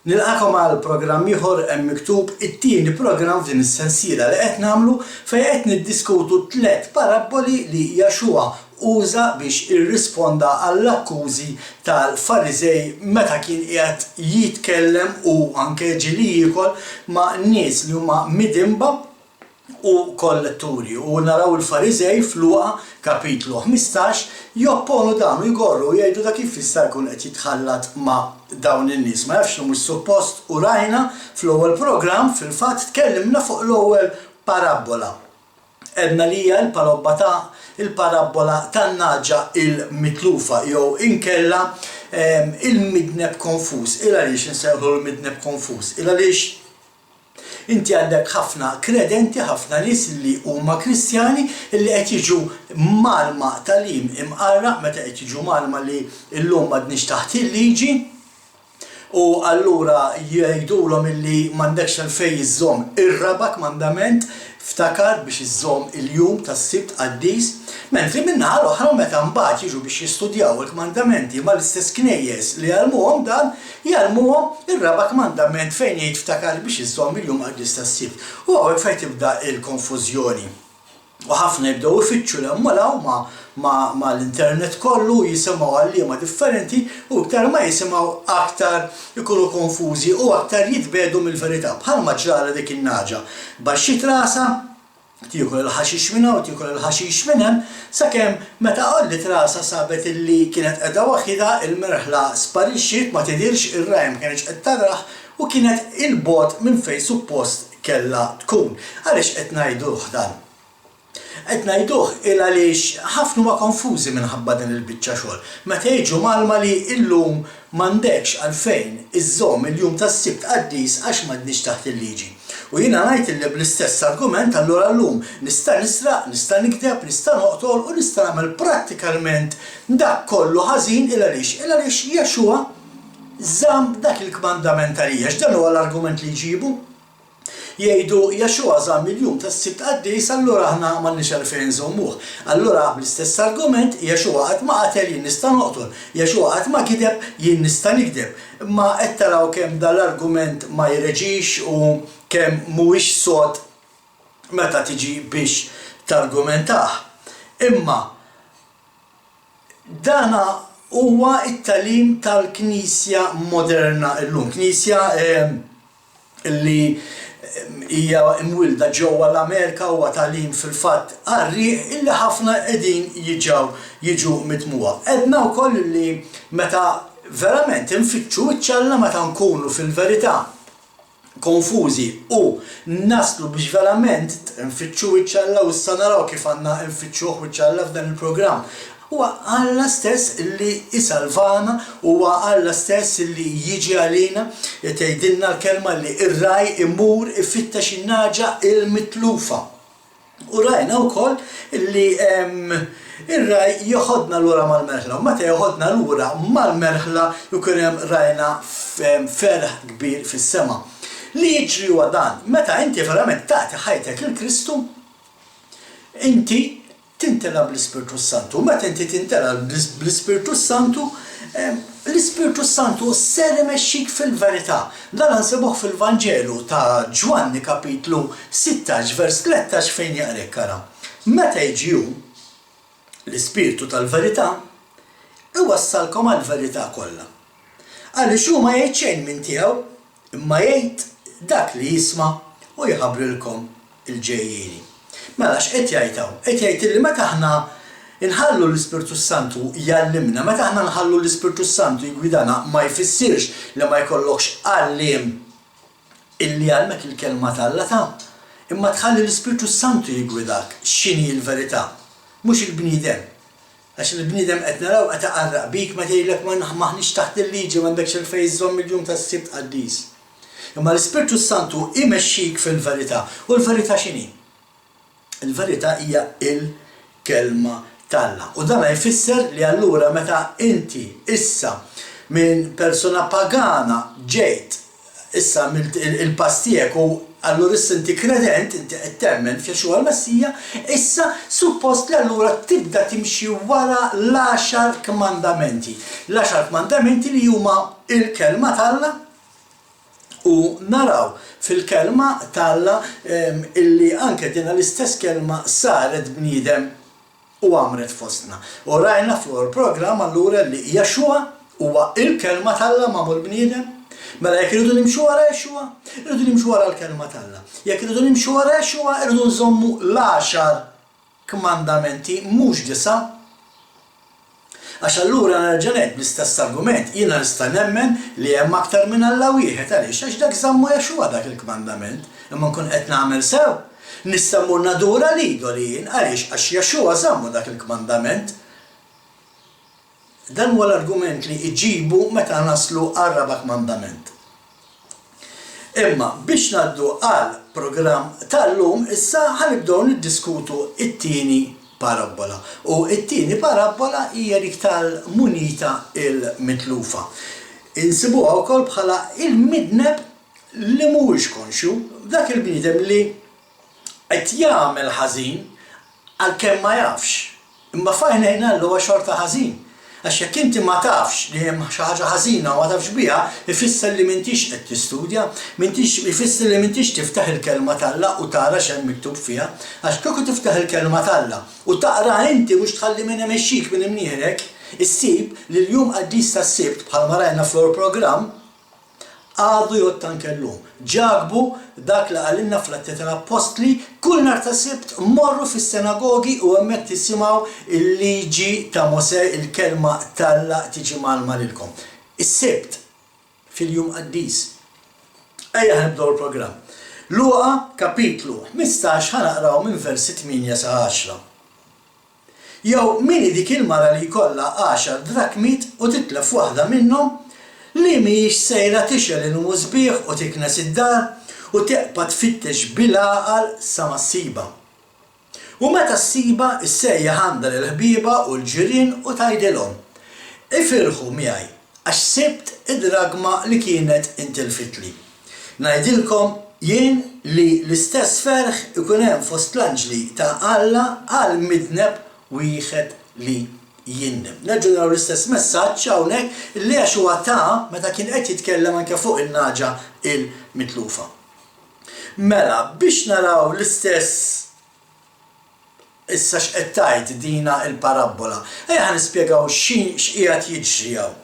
Nilqakom għal programm ieħor hemm miktub it-tieni programm f'din is-sensiela li qed nagħmlu fejn qed niddiskutu 3 paraboli li Jaxua uża biex irrisponda għall-akkużi tal-Fariżej meta kien qiegħed jitkellem u anke ġieli jiekol ma' nies li huma midimba u kolletturi. U naraw il-Fariżej f'Luqa kapitlu 15 jopponu dan u jgorru jgħidu dak kif jista' jkun qed jitħallat ma' dawn in-nies. Ma nafx mhux suppost u rajna fl-ewwel programm fil-fatt tkellimna fuq l-ewwel parabola. Edna li hija il-parabola tan-naġa il-mitlufa jew inkella il-midneb konfuż. Il għaliex insejħu l-midneb konfuż? Il għaliex inti għandek ħafna kredenti, ħafna nies li huma Kristjani li qed jiġu malma talim imqarraq meta qed jiġu malma li llum m'għadniex taħt il-liġi u allura jgħidulhom illi m'għandekx għalfejn iżżomm ir-raba' mandament ftakar biex iżżomm il-jum tas-sibt qaddis, mentri min-naħa l-oħra meta mbagħad jiġu biex jistudjaw il-kmandamenti mal-istess knejjes li jgħalmuhom dan jgħalmuhom ir-raba' kmandament fejn jgħid ftakar biex iżżomm il-jum qaddis tas-sibt. U hawnhekk fejn tibda l-konfużjoni. U ħafna jibdew ifittxu l-emmolaw ma l-internet kollu jisimgħu għalliema differenti u iktar ma jisimgħu aktar ikunu konfużi u aktar jitbedu mill-verità. Bħalma ġara dik in-naġa. Baxxit rasa, tiekol il-ħaxix minha u tiekol il-ħaxix minn hemm, sakemm meta qollit rasa sabet illi kienet qiegħda waħida il-merħla sparixxiet ma tidhirx ir-rajm kienx qed tadraħ u kienet il-bogħod minn fejn suppost kellha tkun. Għaliex qed ngħiduh dan? Qed ngħiduh il għaliex ħafna huma konfużi minħabba din il-biċċa xogħol. Meta jiġu malma li llum m'għandekx għalfejn iżżomm il-jum tas-sibt qaddis għax m'għadniex taħt il-liġi. U jiena ngħid illi bl-istess argument allura llum nista' nisraq, nista' nikdeb, nista' noqtol u nista' nagħmel prattikalment dak kollu ħażin il għaliex Jaxua żamm dak il-kmandament għalija. X'dan huwa l-argument li jġibu? Jgħidu Jaxua żamm il-jum tas-sibt qaddis allura aħna m'għandniex għalfejn nżommuh. Allura bl-istess argument Jaxua qatt ma qatel jien nista' noqtol, Jaxua qatt ma kideb jien nista' nikdeb. Imma qed taraw kemm dal-argument ma jreġix u kemm mhuwiex sod meta tiġi biex targumentah. Imma dana huwa t-tagħlim tal-Knisja moderna llum. Knisja li hija mwilda ġewwa l-Amerika huwa tagħlim fil-fatt qarrieq illi ħafna qegħdin jiġu mitmuha. Edna wkoll li meta verament infittxu iċ-ċalla meta nkunu fil-verità konfużi u naslu biex verament nfittxu iċ-ċalla u issa naraw kif għandna nfittxuh iċ-ċalla f'dan il-programm. Huwa Alla stess li isalvana, huwa Alla stess li jiġi għalina tgħidilna l-kelma li r-raj imur ifittex in-naġa il-mitlufa. U rajna wkoll li ir-raj joħodna lura mal-merħla. U meta joħodna lura mal-merħla jkun hemm rajna ferħ kbir fis-sema. Li jiġri huwa dan, meta inti verament tagħti ħajtek il-Kristu, inti tintela bl-Ispirtu Santu. Meta inti tintela bl-Ispirtu Santu, l-Ispirtu Santu ser imexxik fil-verità. Dan nsibuh fil-Vanġelu ta' Ġwanni kapitlu 16 vers 13 fejn jaqrek kara. Meta jiġi l-Ispirtu tal-verità, iwassalkom għall-verità kollha. Għaliex hu ma jgħid xejn minn tiegħu, imma jgħid dak li jisma' u jħabbrilkom il-ġejjieni. Mela x'qed jgħidhawn? Qed jgħid li meta aħna nħallu l-Ispirtu Santu jgħallimna, meta aħna nħallu l-Ispirtu Santu jgwidana ma jfissirx li ma jkollokx għalliem illi jgħalmek il-kelma tal-Alla imma tħalli l-Ispirtu Santu jgwidak x'inhi l-verità, mhux il-bniedem. Għax il-bniedem qed naraw qed taqarraq bik meta jgħidlek maħniex taħt il-liġi m'għandekx il-fejn iżżomm il-jum tas-sibt qaddis. Imma l-Ispirtu Santu imexxik fil-verità. U l-verità x'inhi? Il-verità hija il-kelma tal-Alla. U dan jfisser li allura meta inti issa minn persuna pagana ġejt issa il-pastijek u allura issa inti kredent, inti qed temmen f'Jaxua l-Messija, issa suppost li allura tibda timxi wara l-10 kmandamenti. L-10 kmandamenti li huma il-kelma tal-Alla u naraw fil-kelma talla illi anke din l-istess kelma saret bniedem u għamret fostna. U rajna fl-programm allura li Yeshua huwa il-kelma talla magħmul bniedem. Mela jekk irridu nimxu wara Yeshua, irridu nimxu wara l-kelma talla. Jekk irridu nimxu wara Yeshua, irridu nżommu l-10 kmandamenti mhux 9. Għax allura nerġa' ngħid bl-istess argument jiena nista' nemmen li hemm aktar minn Alla wieħed għaliex għax dak żammu Yeshua dak il-kmandament, imma nkun qed nagħmel sew. Nista' mmur nadura lidu li jien għaliex għax Yeshua żammu dak il-kmandament. Dan huwa l-argument li iġibu meta naslu għar-raba' kmandament. Imma biex ngħaddu għal programm tal-lum issa ħanibdew niddiskutu it-tieni parabola. U it-tieni parabola hija dik tal-munita il-mitlufa. Insibuha wkoll bħala il-midneb li mhuwiex konxu, dak il-bniedem li qed jagħmel ħażin għalkemm ma jafx. Imma fajnejn Alla huwa xorta ħażin. Għax jekk inti ma tafx li hemm xi ħaġa ħażina u ma tafx biha, ifisser li m'intix qed tistudja, ifisser li m'intix tiftaħ il-kelma talla u tara x'hemm miktub fiha. Għax kieku tiftaħ il-kelma talla u taqra inti mhux tħalli minn imexxik minn imnieħrek, issib li l-jum qaddis tas-sibt bħalma rajna fl-programm għadu jottan kellum. Ġagbu dak li għalinna fl-Atti tal-Apostli kull nhar ta' sibt morru fis-sinagogi u hemmhekk tisimgħu il-liġi ta' Mosè il-kelma talla tiġi malma lilkom. Is-sibt fil-jum qaddis. Ejja nibdew il-programm. Luqa kapitlu 15 ħanaqraw minn versi 8 sa 10. Jew min dik il-mara li jkollha 10 drakmit u titlef waħda minnhom li mhijiex sejra tixel il-musbieħ u tiknes id-dar u teqpa tfittex bil-għaqal sa ma ssiba. U meta ssiba issejjaħ għandha l-ħbieba u l-ġirien u tgħidilhom: ifirħu miegħi għax sibt id-dragma li kienet intilfitli. Ngħidilkom jien li l-istess ferħ ikun hemm fost l-anġli ta' Alla għal midneb wieħed li jinnem. Nerġu naraw l-istess messaġġ hawnhekk li għax huwa ta' meta kien qed jitkellem anke fuq il-naġa il-mitlufa. Mela biex naraw l-istess issa x'qed tgħid dina l-parabola. Ejja nispjegaw x'qiegħed jiġri hawn.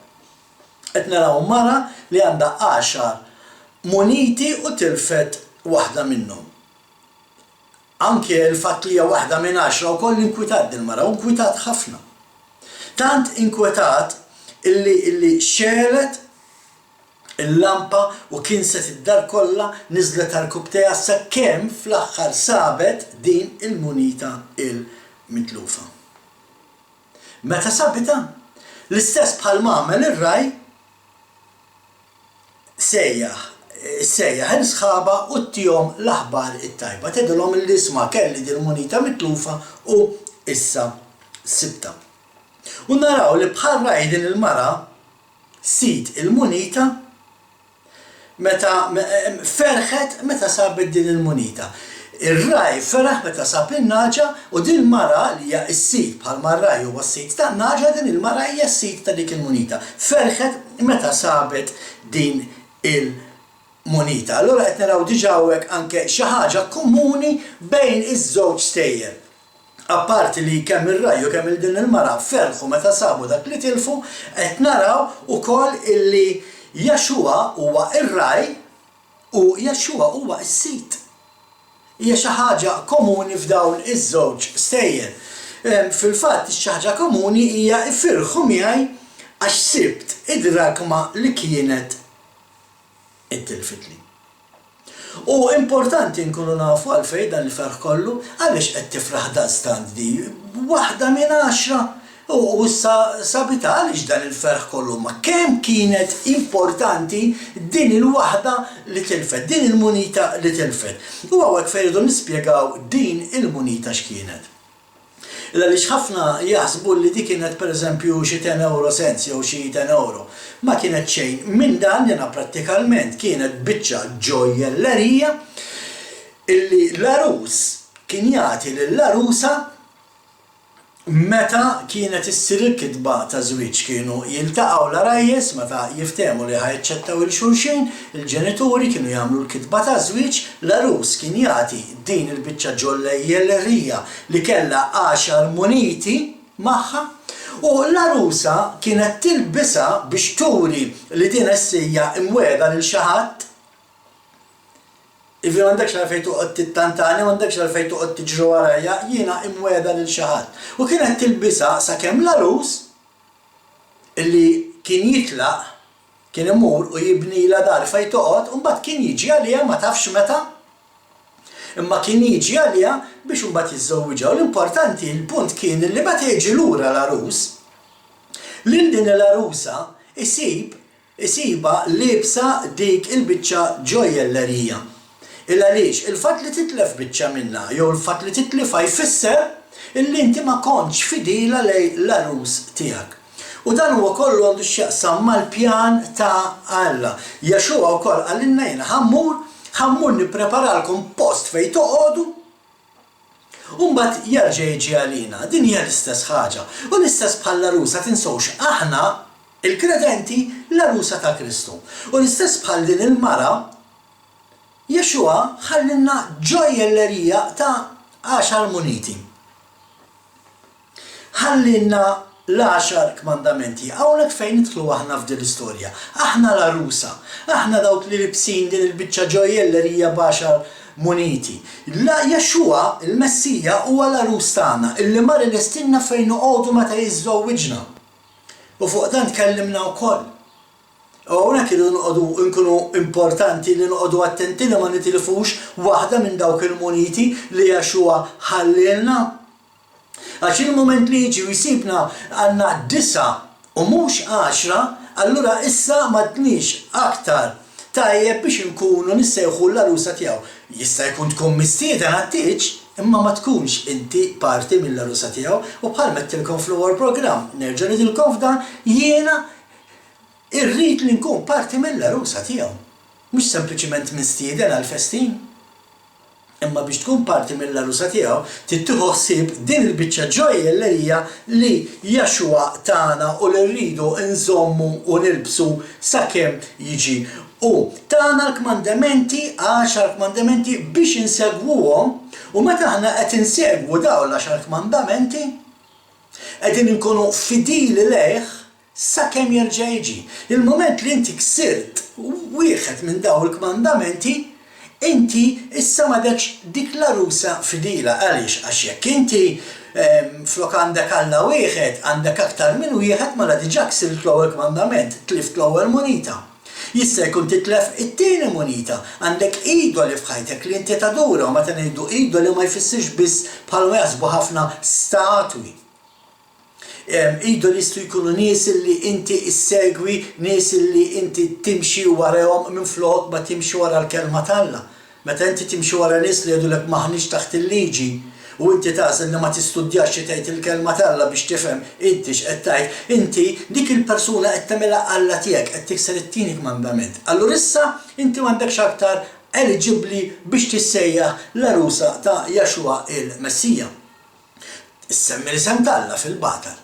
Qed naraw mara li għandha 10 muniti u tilfet waħda minnhom. Anke l-fatt li hija waħda minn 10 wkoll inkwitat din-mara, u inkwitat ħafna. Tant inkwetat illi xelet il-lampa u kinset id-dar kollha niżlet għall-kubtejha sakemm fl-aħħar sabet din il-munita il-mitlufa. Meta sabita, l-istess bħal m'għamel ir-raj sejjaħ il-sħaba u ttihom l-aħbar it-tajba. Tgħidilhom li isma' kelli din il-munita mitlufa u issa sibta. U naraw li bħal raj din il-mara sit il-munita meta ferħet meta sabet din il-munita. Ir-raj ferħ meta sab in-naġa u din il-mara li hija s-sit bħal mar-raj huwa s-sit tan-naġa din il-mara hija s-sit ta' dik il-munita. Ferħet meta sabet din il-munita. Allura qed naraw diġà hawnhekk anke xi ħaġa komuni bejn iż-żewġ stejjer. Apparti li kemm ir-raj u kemm din il-mara ferħu meta sabu dak li tilfu, qed naraw ukoll illi Yeshua huwa ir-raj u Yeshua huwa s-sit. Hija xi ħaġa komuni f'dawn iż-żewġ stejjer. Fil-fatt xi ħaġa komuni hija ifirħu miegħi għax sibt id-drakma li kienet intilfitli. U importanti nkunu nafu għalfejn dan il-ferħ kollu għaliex qed tifraħ daqstant di waħda minn 10 u issa sabita għaliex dan il-ferħ kollu ma kemm kienet importanti din il-waħda li tilfet, din il-munita li tilfet. U hawnhekk fejn irridu nispjegaw din il-munita x'kienet. Għaliex ħafna jaħsbu li di kienet pereżempju xi 10 euro cents jew xi 10 euro. Ma kienet xejn minn dan jena prattikament kienet biċċa ġojjellerija illi l-arus kien jagħti lill-arusa meta kienet issir il-kitba ta' żwieġ kienu jiltaqgħu l-arajjes meta jiftehmu li ħajċċettaw il-xulxin, il-ġenituri kienu jagħmlu l-kitba ta' żwieġ, l-arus kien jagħti din il-biċċa ġollejjellerija li kellha 10 muniti magħha u l-arusa kienet tilbisha biex turi li din issejja imweda lil xi ħadd. Ivi m'għandekx għalfejn toqgħod tittantani, m'għandekx għalfejn toqgħod tiġri warajja, jiena imweda lil xi ħadd. U kienet tilbisha sakemm l-arus illi kien jitlaq, kien imur u jibnilha dar fejn toqgħod u mbagħad kien jiġi għaliha ma tafx meta. Imma kien jiġi għaliha biex imbagħad jiżżewwiġha. U l-importanti l-punt kien li meta jiġi lura l-arus, lil din l-arusa isibha libsa dik il-biċċa ġojjellerija. Għaliex il-fatt li titlef biċċa minnha jew il-fatt li titlifha jfisser illi inti ma kontx fidila lejn l-arus tiegħek. U dan huwa kollu għandu x'jaqsam mal-pjan ta' Alla. Jaxuwa wkoll għalilna jiena ħammur nippreparalkom post fejn toqgħodu u mbagħad jerġa' jiġi għalina. Din hija l-istess ħaġa. U l-istess bħall-arusa tinsewx aħna il-kredenti l-arusa ta' Kristu. U l-istess bħal din il-mara Jaxuwa ħallinna ġojjellerija ta' 10 muniti. Ħallinna l-10 kmandamenti. Hawnhekk fejn nidħlu aħna f'din l-istorja. Aħna l-arusa, aħna dawk li libsin din il-biċċa ġojjellerija b'10 muniti. Jaxuwa, il-Messija, huwa l-arus tagħna illi mar ilestinna fejn noqogħdu meta jiżżewwiġna. U fuq dan tkellimna wkoll. U hawnhekk idu noqogħdu nkunu importanti li noqogħdu attenti li ma nitilfux waħda minn dawk il-muniti li Jaxuwa ħallilna. Għax il-mument li jiġi jsibna għandna 9 u mhux 10, allura issa m'għadniex aktar tajjeb biex inkunu nissejħu l-arusa tiegħu. Jista' jkun tkun mistieden għat-tieġ, imma ma tkunx inti parti mill-arusa tiegħu u bħal mettilkom fl-ewwel programm. Nerġa' nidilkom f'dan jiena irrid li nkun parti mill-arusa tiegħu. Mhux sempliċiment mistieden għall-festin. Imma biex tkun parti mill-arusa tiegħu tittieħu ħsieb din il-biċċa ġojjellerija li Jaxuwa tagħna u li rridu nżommu u nilbsu sakemm jiġi. U tagħna l-kmandamenti, 10 kmandamenti biex insegwuhom u meta aħna qed insegwu dawn l-10 kmandamenti qegħdin inkunu fidili lejh sakemm jerġa' jiġi. Il-moment li inti ksirt wieħed minn dawn il-kmandamenti, inti issa m'għadekx dik l-arusa fidila. Għaliex? Għax jekk inti flok għandek Alla wieħed, għandek aktar minn wieħed mela diġà ksirt l-ewwel kmandament, tlift l-ewwel munita. Jista' jkun titlef it-tieni munita, għandek idoli f'ħajtek li inti tadura u meta ngħidu idoli ma jfissirx biss bħalma jaħsbu ħafna statwi. Idolistu jkunu nies li inti issegwi, nies li inti timxi warahom minflok ma timxi wara l-kelma t'Alla. Meta inti timxi wara nies li jgħidulek maħniex taħt il-liġi u inti tagħżel li ma tistudjax xi tgħid il-kelma t'Alla biex tifhem inti x'qed tgħid, inti dik il-persuna qed tagħmilha Alla tiegħek qed tikser it-tieni kmandament. Allura issa inti m'għandekx aktar eligibbli biex tissejjaħ l-arusa ta' Jaxuwa il-Messija. Issemmi l-isem t'Alla fil-batar.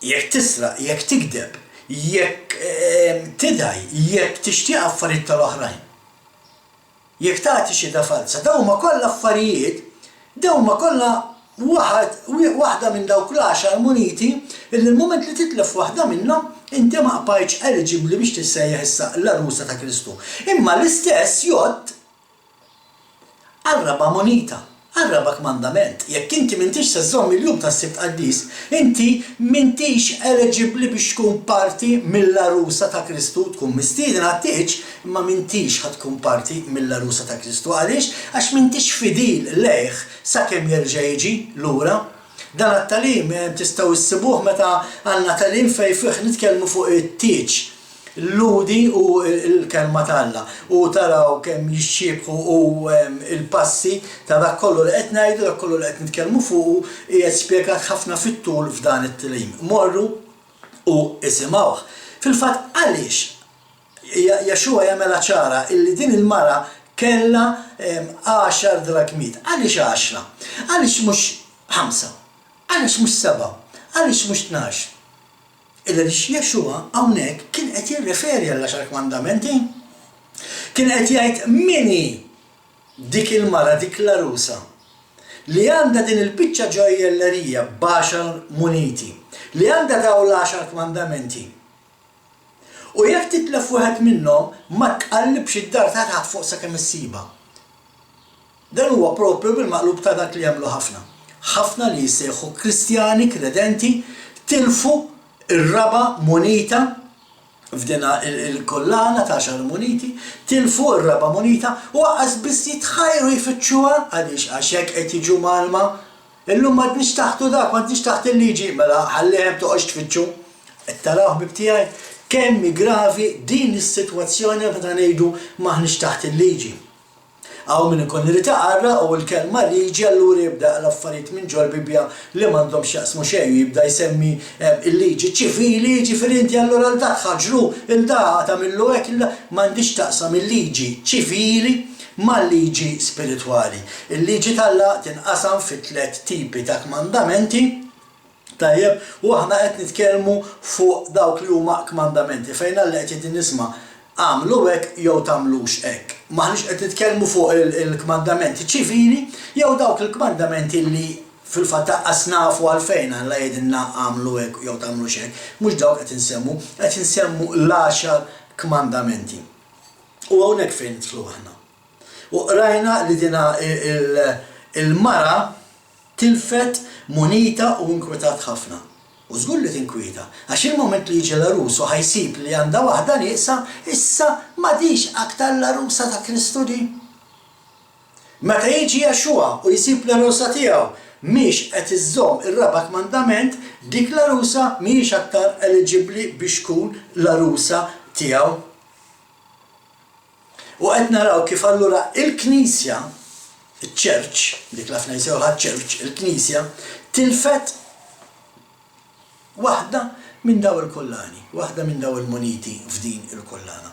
Jekk tisraq, jekk tikdeb, jekk tidaj, jekk tixtieq affarijiet tal-oħrajn. Jekk tagħti xi falsa, dawn huma kollha affarijiet, dawn huma kollha waħda minn dawk l-10 muniti illi l-mument li titlef waħda minnhom inti ma qbajtx eligibbli biex tissejjaħ issa l-arusa ta' Kristu. Imma l-istess jgħod għal-raba munita. Għal-raba kmandament, jekk inti m'intix se żżomm il-jum tas-Sibt Qaddis, inti m'intix eligibbli biex tkun parti mill-arusa ta' Kristu, tkun mistieden għat-tieġ, imma m'intix ħad tkun parti mill-arusa ta' Kristu. Għaliex? Għax m'intix fidil lejh sakemm jerġa' jiġi lura. Dan għat-talim tistgħu issibuh meta għandna talim fejn fih nitkellmu fuq it-tieġ. L-ludi u l-kelma t'Alla u taraw kemm jixxiebħu u il-passi ta' dak kollu li qed ngħidu, dak kollu li qed nitkellmu fuq hija spjegat ħafna fit-tul f'dan it-tlim. Morru u isimgħuh. Fil-fatt għaliex Jaxuwa jagħmilha ċara illi din il-mara kellha 10 drakmiet. Għaliex 10? Għaliex mhux 5? Għaliex mhux 7? Għaliex mhux 12? Illa Jexua hawnhekk kien qed jirreferi għall-10 kmandamenti. Kien qed jgħid mini dik il-mara dik l-arusa li għandha din il-biċċa ġojjellerija b'10 muniti, li għandha dawn l-10 kmandamenti. U jekk titlef wieħed minnhom ma tqallibx id-dar ta' taħt fuq sakemm issiba. Dan huwa proprju bil-maqlub ta' dak li jagħmlu ħafna. Ħafna li jsejħu Kristjani kredenti tilfu ir-raba' munita f'dina il-kollana ta' 10 muniti, tilfu ir-raba' munita u għaqqas biss jitħajru jfittxuha għaliex għax hekk qed jiġu malma. Illum m'għadniex taħtu dak, m'għadniex taħt il-liġi, mela ħallihem toqgħodx tfittxu. Qed taraw ħbib tiegħi kemm gravi din is-sitwazzjoni meta ngħidu m'aħniex taħt il-liġi. Għaw min ikun irid iqarra u l-kelma liġi allura jibda l-affarijiet minn ġol Bibja li m'għandhomx jaqsmu xejn, jibda jsemmi il-liġi ċivili, ġifieri inti allura l dak ħaġru il-da tagħmillu hekk illa m'għandix taqsam il-liġi ċivili mal-liġi spiritwali. Il-liġi tal-Alla tinqasam fi 3 tipi ta' kmandamenti. Tajjeb, u aħna qed nitkellmu fuq dawk li huma kmandamenti fejn Alla qed jgħid nisma' għamlu hekk jew tagħmlux hekk. Maħniex qed nitkellmu fuq il-kmandamenti ċivili jew dawk il-kmandamenti li fil-fatt taqqas nafu għalfejn Alla jgħidilna għamlu hekk jew tagħmlux hekk. Mhux dawk qed insemmu l-10 kmandamenti. U hawnhekk fejn nidħlu aħna. U rajna li dina il-mara tilfet munita u inkwetat ħafna. U żgur li tinkwita, għax il-moment li jiġi l-arus u ħajsib li għandha waħda nieqsa, issa m'għadix aktar l-arusa ta' Kristu di. Meta jiġi Jexua u jsib l-arusa tiegħu mhix qed iżżomm ir-raba' kmandament, dik l-arusa mhijiex aktar eligibbli biex tkun l-arusa tiegħu. U qed naraw kif allura il-Knisja, il-Church, dik l-ħafna jsejħuha Church, il-Knisja, tilfet waħda minn daw il-kollani, waħda minn daw il-muniti f'din il-kollana.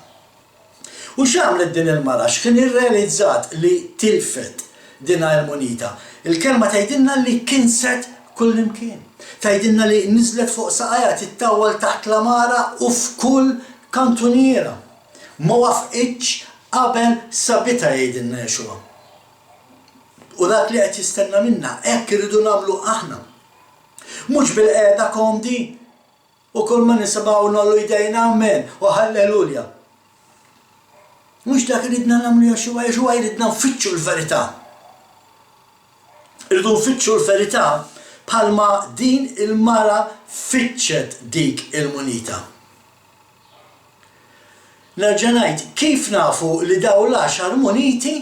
U x'għamlet din il-mara? X'kien irrealizzat li tilfet dina il-munita? Il-kelma tgħidilna li kinset kull imkien. Tgħidilna li niżlet fuq saqajja tittawwal taħt l-amara u f'kull kantuniera. Ma wafqitx qabel sabita jgħidilna Jexua. U dak li qed jistenna minna hekk irridu nagħmlu aħna. Mhux bil-qiegħda komdi u kull ma nisimgħu nagħmlu jdejna amen u halleluja. Mhux dak li ridna nagħmlu Jexua jridna nfittxu l-verità. Irridu nfittxu l-verità bħalma din il-mara fitxet dik il-munita. Nerġa' ngħid kif nafu li dawn l-10 muniti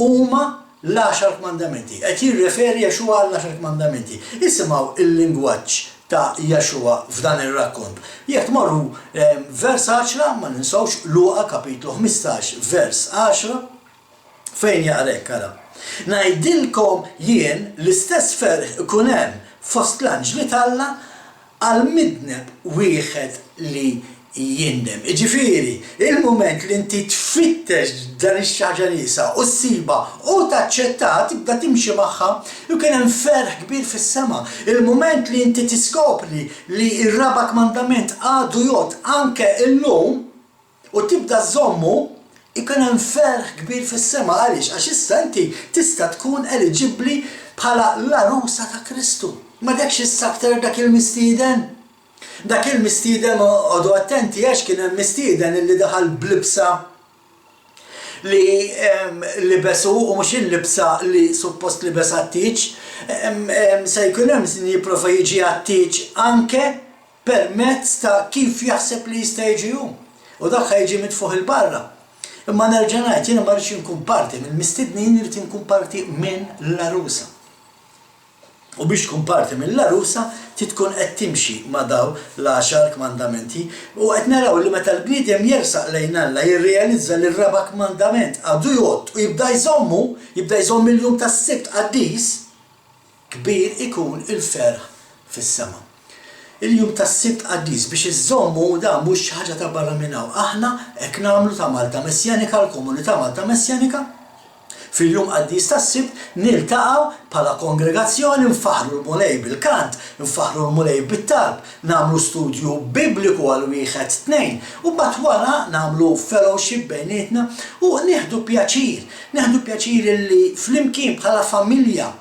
huma l-10 kmandamenti. Qed jirreferi Jexua għall-10 kmandamenti. Isimgħu il-lingwaġġ ta' Jexua f'dan ir-rakkont. Jekk tmorru vers 10 ma ninsawx Luqa kapitlu 15 vers 10 fejn jaqra hekk ara. Ngħidilkom jien l-istess ferħ ikun hemm fost l-anġli tal-Alla għal midneb wieħed li jindem. Ġifieri, il-moment li inti tfittex dan ix-xaġa nisa u ssiba u taċċetta tibda timxi magħha u kien hemm ferħ kbir fis-sema. Il-moment li inti tiskopri li r-raba' kmandament għadu jgħod anke illum u tibda żommu ikun hemm ferħ kbir fis-sema għaliex għax issa inti tista' tkun eligibbli bħala l-arusa ta' Kristu. Ma dekx issa aktar dak il-mistieden. Dak il-mistieden għodu attenti għax kien hemm mistieden illi daħal blibsa li besu u mhux il-libsa li suppost li besa t-tiġ, se jkun hemm jipprova jiġi għat-tiġ anke permezz ta' kif jaħseb li jista' jiġi hu. U dak ħajġi mitfuħ il-barra. Imma nerġa' ngħid jiena ma rridx inkun parti mill-mistednin, irid inkun parti minn l-arusa. U biex tkun parti mill-arusa tkun qed timxi ma' daw l-10 kmandamenti u qed naraw li meta l-bniedem jersaq lejn Alla jirrealizza li r-raba' kmandament għadu jgħod u jibda jżomm il-jum tas-sibt qaddis, kbir ikun il-ferħ fis-sema. Il-jum tas-sibt qaddis biex iżommu da mhux xi ħaġa ta' barra minn hawn. Aħna hekk nagħmlu ta' Malta Messjanika, l-komunità Malta Messjanika. Fil-jum qaddis tas-Sibt niltaqgħu bħala kongregazzjoni nfaħru l-mulej bil-kant, nfaħru l-mulej bit-talb, nagħmlu studju bibliku għal wieħed tnejn u mbagħad wara nagħmlu fellowship bejnietna u nieħdu pjaċir illi flimkien bħala familja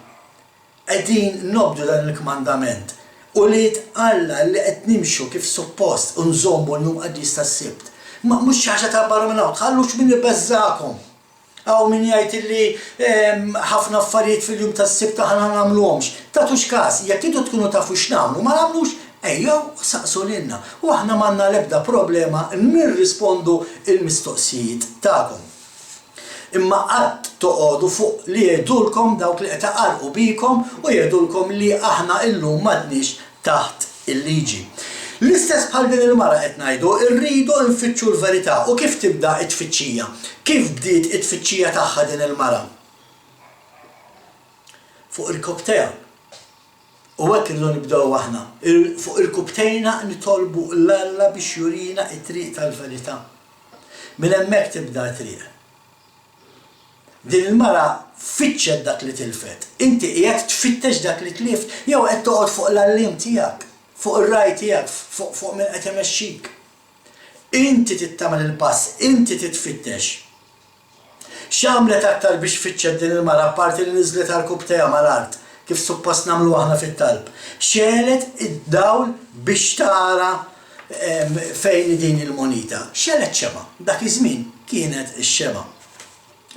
qegħdin nobdu dan il-kmandament u li Alla li qed nimxu kif suppost u nżommu l-jum qaddis tas-Sibt. Mhux xi ħaġa ta' barra minn hawn, tħallux min ibbeżżakom. Aw min jgħid li ħafna affarijiet fil-jum tas-Sibt aħna ma nagħmluhomx. Tagħtux każ, jekk intu tkunu tafu x'nagħmlu ma nagħmlux, ejjew saqsu lilna. U aħna m'għandna l-ebda problema nirrispondu il-mistoqsijiet tagħkom. Imma qatt toqgħodu fuq li jgħidulkom dawk li qed iqarqu bikom u jgħidulkom li aħna llum m'għadniex taħt il-liġi. L-istess bħal din il-mara qed ngħidu, rridu nfittxu l-verità u kif tibda t-tfittxija. Kif bdiet it-tfittxija tagħha din il-mara? Fuq il-cocktail. U hekk irridu nibdew aħna. Fuq il-cocktailna nitolbu l-Alla biex jurina t-triq tal-verità. Minn hemmhekk tibda t-triq. Din il-mara fitxet dak li tilfet. Inti qiegħed tfittex dak li tlift jew qed toqgħod fuq l-allim tiegħek. Fuq ir-raj tiegħek, fuq min qed imexxik. Inti tittamel il-pass, inti titfittex. X'għamlet aktar biex fitxet din il-mara apparti li niżlet għall-kubtejha mal-art kif suppost nagħmlu aħna fit-talb. Xelet id-dawl biex tara fejn din il-monita. Xelet xema, dak iż-żmien kienet ix-xema.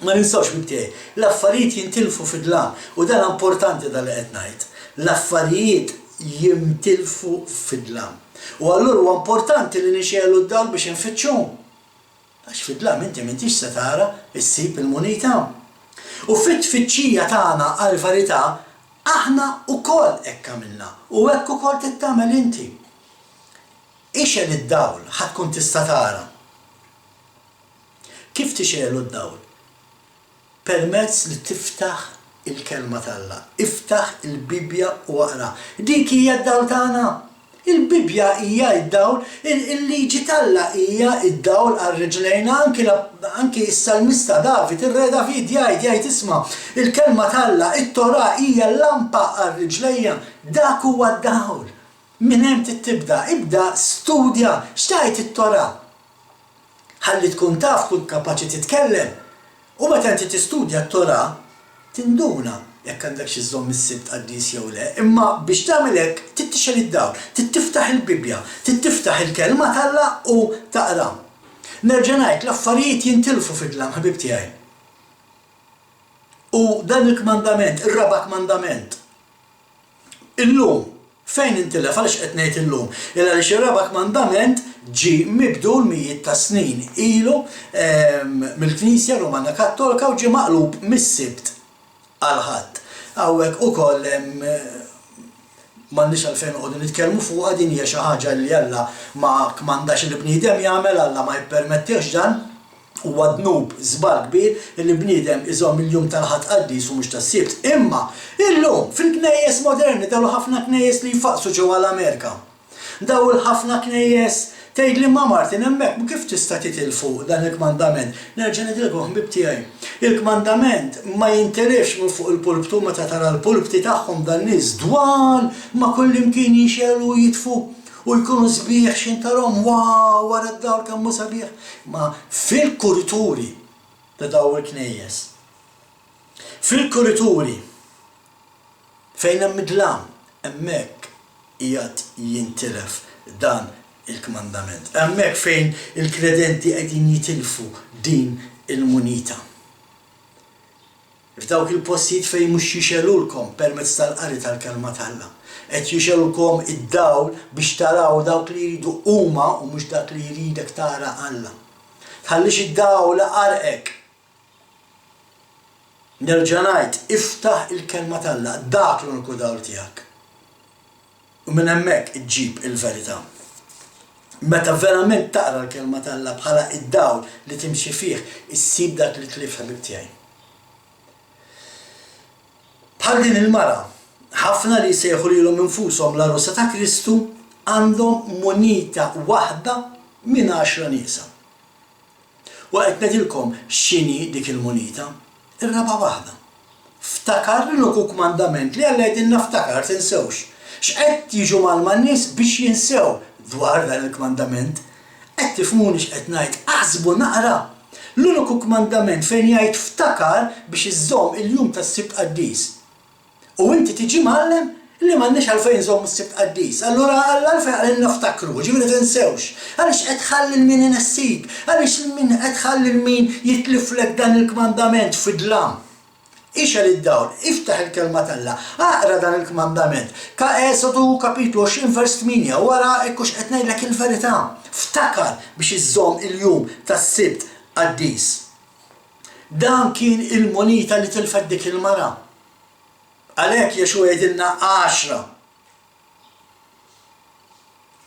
Ma ninsawx bibtiegħi, l-affarijiet jintilfu fid-dlam u dan importanti dan li qed ngħid. L-affarijiet jintilfu fid-dlam. U allura huwa importanti li nixelu d-dawl biex infittxuhom. Għax fid-dlam inti m'intix se tara issib il-munita. U fit-tfittxija tagħna għall-verità aħna wkoll hekk għamilna u hekk ukoll tittamel inti. Ixel id-dawl ħadd tkun tista' tara. Kif tixelu d-dawl? Permezz li tiftaħ il-kelma tal-Alla. Iftaħ il-Bibja u aqra. Dik hija d-dawl tagħna. Il-Bibja hija d-dawl, il-liġi tal-Alla hija d-dawl għar-riġlejna anki s-salmista David, ir-re David jgħid isma' il-kelma tal-Alla, it-Torah hija l-lampa għar-riġlejja. Dak huwa d-dawl. Minn hemm tibda, ibda studja x'tgħid it-Torah. Ħalli tkun taf tkun kapaċi titkellem. U meta inti tistudja t-Torah, tinduna jekk għandek xi żomm is-Sibt qaddis jew le, imma biex tagħmel hekk tittixel id-dawl, tiftaħ il-Bibja, tiftaħ il-kelma tal-Alla u taqra. Nerġa' ngħid l-affarijiet jintilfu fid-dlam ħabib tiegħi. U dan il-kmandament, ir-raba' kmandament. Illum fejn intilef għaliex qed ngħid illum? Għaliex ir-raba' kmandament ġi mibdul mijiet ta' snin ilu mill-Knisja Rumana Kattolika u ġi maqlub mis-Sibt għal ħadd. Hawnhekk ukoll m'għandniex għalfejn noqogħdu nitkellmu fuqha din hija xi ħaġa li Alla ma kmandax il-bniedem jagħmel, Alla ma jippermettihx dan huwa dnub żball kbir li bniedem iżomm il-jum tal-ħadd qaddis u mhux tas-Sibt. Imma illum fil-knejjes moderni dawn ħafna knejjes li jfaqsu ġewwa l-Amerika. Dawn ħafna knejjes tgħidli ma' Martin hemmhekk kif tista' titilfu dan il-kmandament. Nerġa' nidilkom ħbib tiegħi. Il-kmandament ma jinterefx minn fuq il-pulptu meta tara l-pulpti tagħhom dan nies dwar ma kullimkien jixelu u jitfu u jkunu sbieħ x'intarhom waaw wara d-dawl kemm hu sabiħ. Ma fil-kurituri ta' dawn il-knejjes. Fil-kurituri fejn hemm id-dlam hemmhekk qiegħed jintilef dan il-kmandament. Hemmhekk fejn il-kredenti qegħdin jitilfu din il-munita. F'dawk il-postijiet fejn mhux jixelulkom permezz tal-qari tal-kelma tal-Alla. Qed jixelulkom id-dawl biex taraw dawk li jridu huma u mhux dak li jridek tara Alla. Tħallix id-dawl qarqek. Nerġa' ngħid, iftaħ il-kelma tal-Alla, dak l-uniku dawl tiegħek. U minn hemmhekk iġġib il-verità. Meta verament taqra l-kelma tal-Alla bħala id-dawl li timxi fih, issib dak li tlif ħabib tiegħi. Bħal din il-mara, ħafna li jsejħu lilhom infushom l-arusa ta' Kristu għandhom munita waħda minn 10 niesa. U qed ngħidilkom x'inhi dik il-munita. Ir-raba' waħda. Ftakar l-uku kmandament li Alla jgħidilna ftakar tinsewx. X'qed jiġu malma n-nies biex jinsew dwar dan il-kmandament? Qed tifhmuni x'qed ngħid, aħsbu naqra. L-uniku kmandament fejn jgħid ftakar biex iżżomm il-jum tas-Sibt Qaddis. U inti tiġi mgħallem li m'għandniex għalfejn nżommu s-Sibt Qaddis. Allura Alla għalfejn għalilna ftakru, ġifieri tinsewx. Għaliex qed tħalli l-min inessik, għaliex min qed tħalli l-min jitliflek dan il-kmandament fid-dlam. Ixa lid-dawl, iftaħ il-kelma tal-Alla, aqra dan il-kmandament. Ka Esodu kapitlu 20 vers 8, wara ekkux qed ngħidlek il-verità. Ftakar biex iżżomm il-jum tas-Sibt Qaddis. Dan kien il-monita li tilfed dik il-mara. Għalhekk Jexua jgħidilna 10.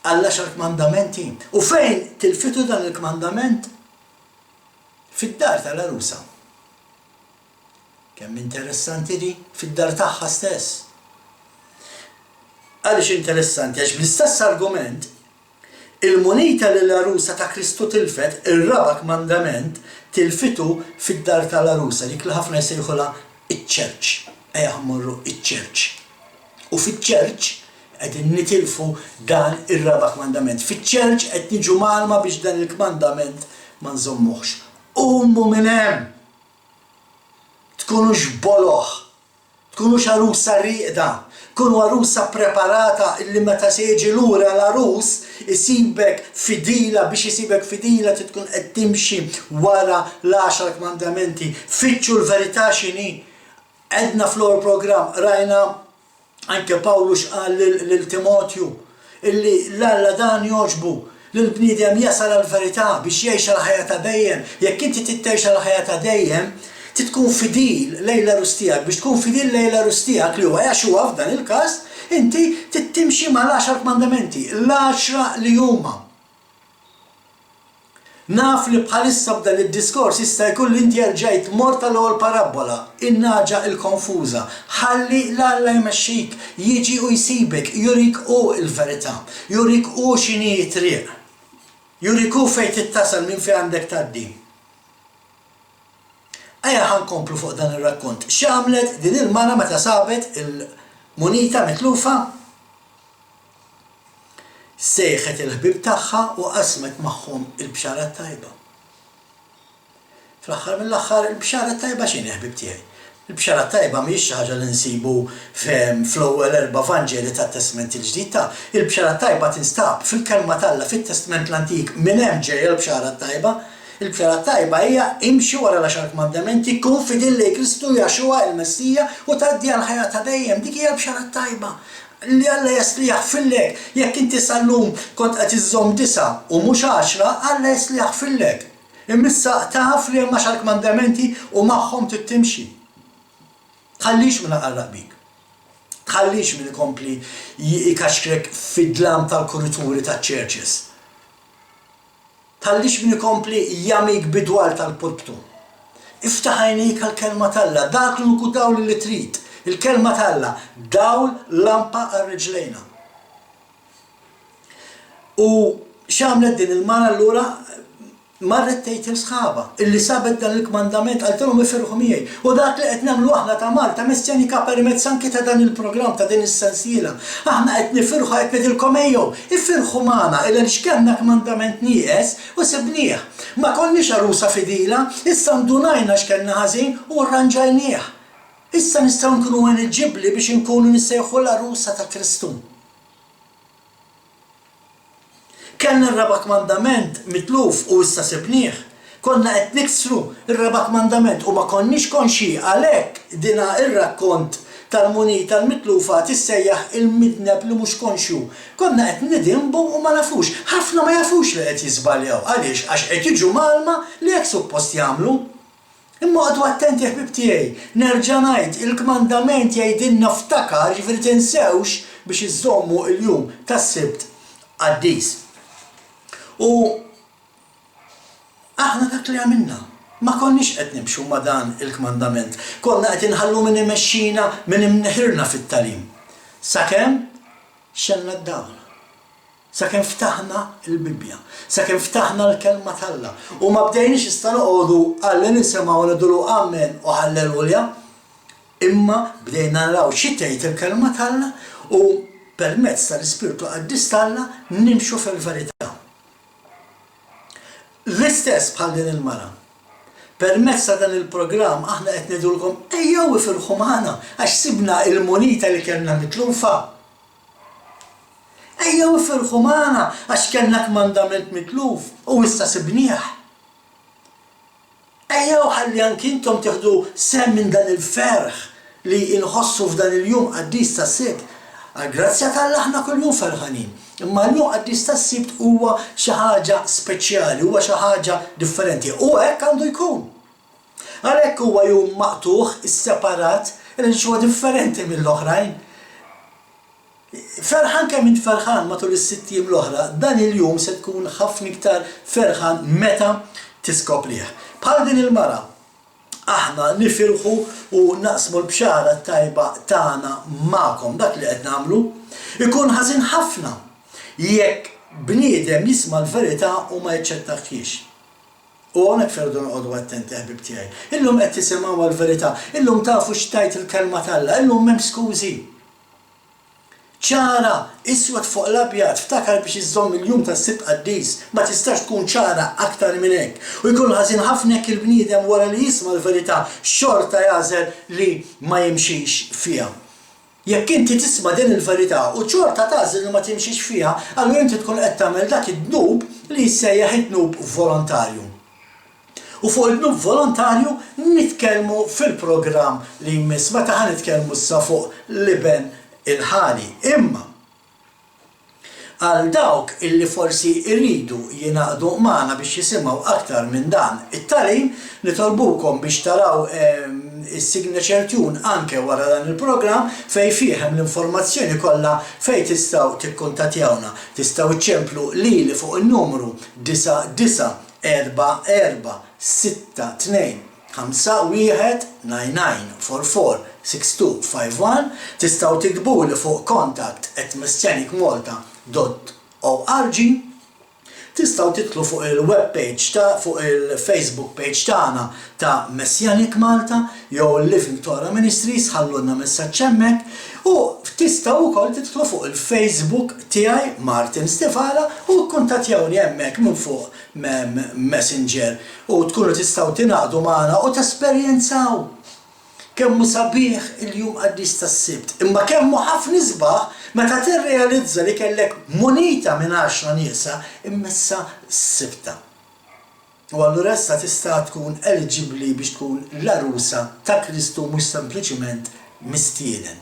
Alla xar kmandamenti. U fejn tilfitu dan il-kmandament? Fid-dar tal-arusa. Kemm interessanti di fid-dar tagħha stess. Għaliex interessanti għax bl-istess argument il-munita li l-arusa ta' Kristu tilfet, ir-raba' kmandament tilfitu fid-dar tal-arusa dik li ħafna jsejħulha iċ-ċerċ. Ejja mmorru iċ-ċerċ. U fiċ-ċerċ qegħdin nitilfu dan ir-raba' kmandament. Fiċ-ċerċ qed niġu malma biex dan il-kmandament ma nżommuhx. Qummu minn hemm. Tkunux boloħ, tkunux arusa riqda, tkunu arusa preparata illi meta se jiġi lura l-arus isibek fidila biex isibek fidila tkun qed timxi wara l-10 kmandamenti. Fittxu l-verità x'inhi. Għedna fl-ewwel programm rajna anke Pawlus qal lil Timotju illi l-Alla dan jogħġbu lill-bniedem jasal għall-verità biex jgħix l-ħajja ta' dejjem. Jekk inti titgħix l-ħajja ta' dejjem, tkun fidil lejn l-arus tiegħek, biex tkun fidil lejn l-arus tiegħek li huwa Jexua f'dan il-każ, inti tittimxi mal-10 kmandamenti, l-10 li huma. Naf li bħalissa b'dan id-diskors jista' jkun li inti rġajt mort tal-ewwel parabola, in-naġa il-konfuża. Ħalli l-Alla jmexxik, jiġi u jsibek, jurik hu l-verità, jurik hu x'inhi t-triq, jurik hu fejn tittasal minn fejn għandek tgħaddi. Ejja ħankomplu fuq dan ir-rakkont. X'għamlet din il-mara meta sabet il-munita mitlufa? Sejħet il-ħbib tagħha u qasmet magħhom il-bxara tajba. Fl-aħħar mill-aħħar il-bxara tajba x'inhi ħbib tiegħi? Il-bxara tajba mhijiex xi ħaġa li nsibu fl-ewwel 4 Vanġeli tat-Testament il-Ġdid ta' il-bxara tajba tinstab fil-kelma tal-Alla fit-Testament l-Antik minn hemm ġejja l-bxara tajba. Il-bxara tajba hija imxi wara l-10 kmandamenti, kun fidil lejn Kristu Jexua il-Messija u tgħaddi għall-ħajja ta' dejjem. Dik hija l-bxara tajba. Li Alla jasliħ fillek. Jekk inti sal-lum kont qed iżżomm 9 u mhux 10, Alla jasliħ fillek. Imissa taf li hemm 10 kmandamenti u magħhom tittimxi. Tħallix minn aqarraq bik. Tħallix minn ikompli jikaxkrek fid-dlam tal-kurituri taċ-churches. Tħallix minn ikompli jamik bidwal tal-pulptu. Iftaħ għajnejk għall-kelma tal-Alla, dak l-uniku dawl li trid. Il-kelma tal-Alla, dawl lampa għar-riġlejna. U x'għamlet din il-mara allura marret tgħid il-sħaba illi sabet dan il-kmandament għaltilhom ifirħu miegħi. U dak li qed nagħmlu aħna ta' Malta missjanika permezz anke ta' dan il-programm ta' din is-sensiela. Aħna qed nifirħu qed ngħidilkom ejjew, ifirħu magħna illa li x'kellna kmandament nieqes u sibnieh. Ma konniex arusa fidila, issa ndunajna x'kellna ħażin u rranġajnieh. Issa nistgħu nkunu eliġibbli biex inkunu nissejħu l-arusa ta' Kristu. Kellna r-raba' kmandament mitluf u issa sibnieh. Konna qed niksru r-raba' kmandament u ma konniex konxi għalhekk dina ir-rakkont tal-munita l-mitlufa tissejjaħ il-midneb li mhux konxju. Konna qed nidimbu u ma nafux. Ħafna ma jafux li qed jiżbaljaw. Għaliex? Għax qed jiġu malma li hekk suppost jagħmlu. Imma għadu attenti ħbib tiegħi. Nerġa' ngħid il-kmandament jgħidilna ftakar ġifieri tinsewx biex iżommu l-jum tas-Sibt Qaddis. U aħna dak li għamilna, ma konniex qed nimxu ma' dan il-kmandament. Konna qed inħallu minn imexxina minn imneħirna fit-talim. Sakemm xenna d-dawl. sakemm ftaħna l-Bibja, sakemm ftaħna l-kelma tal-Alla. U ma bdejniex issa noqogħdu ħalli nisimgħu nidulu amen u ħallelujja, imma bdejna naraw xi tgħid il-kelma tal-Alla u permezz tal-Ispirtu Qaddis tal-Alla nimxu fil-verità. L-istess bħal din il-mara. Permezz ta' dan il-programm aħna qed ngħidulkom ejjew ifirħu magħna għax sibna il-munita li kellna mitlufa. Ejjew ifirħu magħna għax kellna kmandament mitluf u issa sibnieh. Ejjew ħalli anke intom tieħdu sehem minn dan il-ferħ li inħossu f'dan il-jum qaddis tas-sibt. Għall-grazzja tal-Alla aħna kuljum ferħanin. Imma l-jum qaddis tas-sibt huwa xi ħaġa speċjali, huwa xi ħaġa differenti. U hekk għandu jkun. Għalhekk huwa jum maqtuħ, isseparat, li huwa differenti mill-oħrajn. Ferħan kemm int ferħan matul is-sitt jiem l-oħra, dan il-jum se tkun ħafna iktar ferħan meta tiskoprih. Bħal din il-mara, aħna nifirħu u naqsmu l-bxara tajba tagħna magħkom dak li qed nagħmlu, ikun ħażin ħafna jekk bniedem jisma' l-verità u ma jiċċettaħħiex. U hawnhekk ferdu noqogħdu attenti ħbib tiegħi. Illum qed tisimgħu l-verità, illum tafu x'tajt il-kelma tal-Alla, illum m'hemm skużi. ċara, iswed fuq l-abjad, ftakar biex iżżomm il-jum tas-sibt qaddis, ma tistax tkun ċara aktar minn hekk. U jkun ħażin ħafna jekk il-bniedem wara li jisma' l-verità xorta jażel li ma jimxix fiha. Jekk inti tisma' din il-verità u xorta tażel li ma timxix fiha, allura inti tkun qed tagħmel dak id-dnub li jsejjaħ id-dnub volontarju. U fuq il-dnub volontarju nitkellmu fil-programm li jmiss meta ħa nitkellmu issa fuq liben il-ħali. Imma għal dawk illi forsi irridu jingħaqdu magħna biex jisimgħu aktar minn dan it-tagħlim, nitolbukom biex taraw is-signature tune anke wara dan il-programm fejn fiehem l-informazzjoni kollha fejn tistgħu tikkuntattjawna. Tistgħu iċċemplu lili fuq in-numru 99446299446251, tistgħu tiktbuli fuq contact@messianicmalta.org, tistgħu titlu fuq il-web page fuq il-Facebook page tagħna ta' Messianic Malta jew Living Torah Ministries ħallulna messaġġ hemmhekk u tistgħu wkoll titlu fuq il-Facebook tiegħi Martin Stefala u kkuntattjawni hemmhekk minn fuq Messenger u tkunu tistgħu tingħaqdu magħna u tesperjenzaw kemmu sabiħ il-jum qaddis tas-sibt, imma kemmu ħafna sbaħ meta tirrealizza li kellek munita minn 10 niesa immessa s-sibta. U allura issa tista' tkun eligibbli biex tkun l-arusa ta' Kristu mhux sempliċiment mistieden.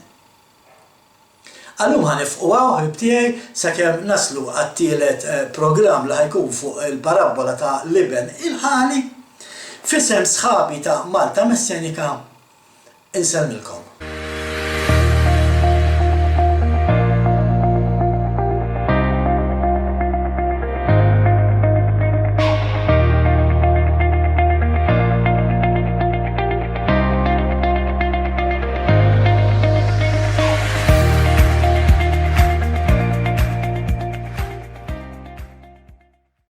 Allum ħanifqu ħbib tiegħi sakemm naslu għat-tielet programm li ħajkun fuq il-parabola ta' liben il-ħali f'isem sħabi ta' Malta Messjanika insellmilkom.